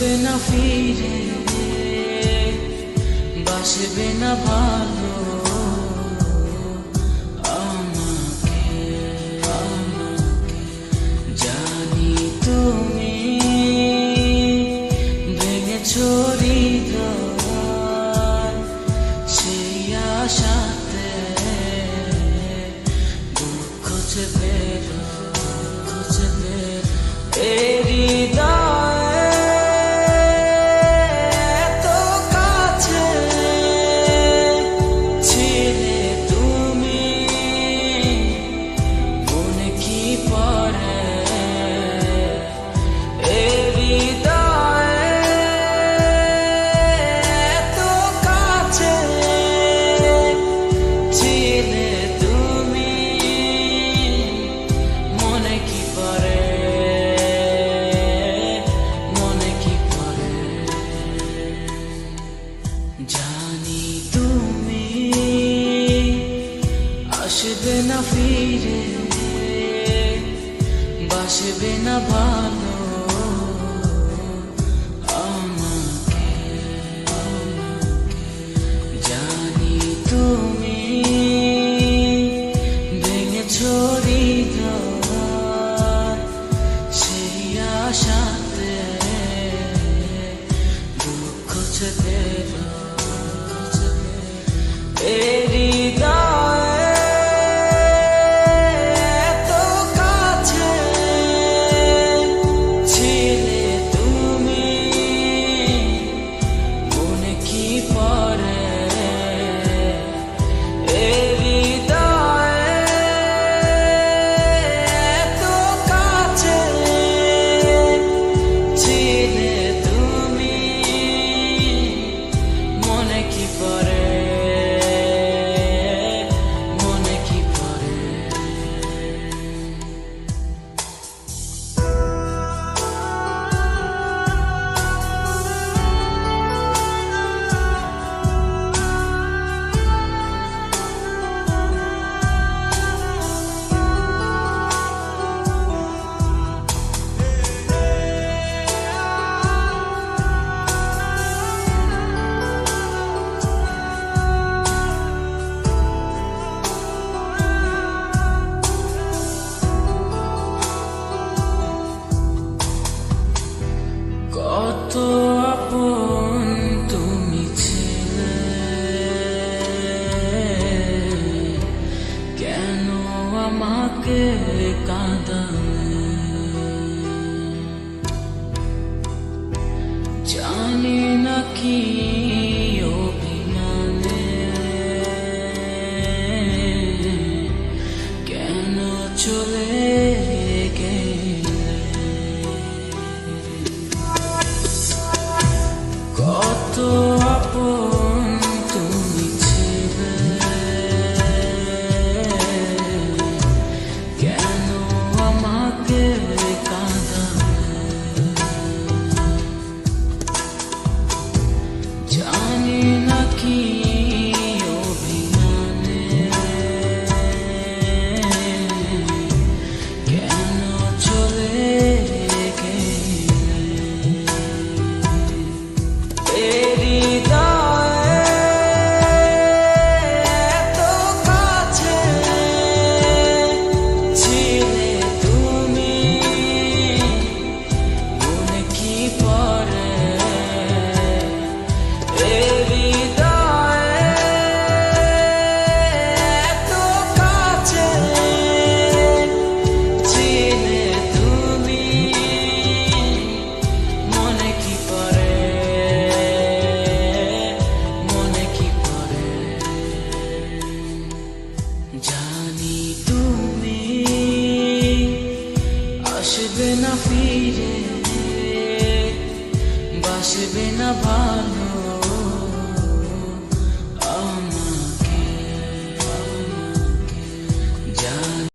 আসবে না ফিরে, বাসবে না ভালো আমাকে। জানি তুমি ভেঙেছো হৃদয়, সেই আশাতে দুঃখ চেপে জানি তুমি আসবে না ফিরে, বাসবে না ভালো আমাকে। জানি তুমি ভেঙেছো হৃদয়, সেই আশাতে দুঃখ চেপে কত আপন তুমি ছিলে, কেন আমাকে কাঁদালে? জানি না কি অভিমানে কেন চলে কত আপন তুমি ছিলে, কেন আমাকে কাঁদালে? জানি না কি অভিমানে কেন চলে জানি তুমি আসবে না ফিরে, বাসবে না ভালো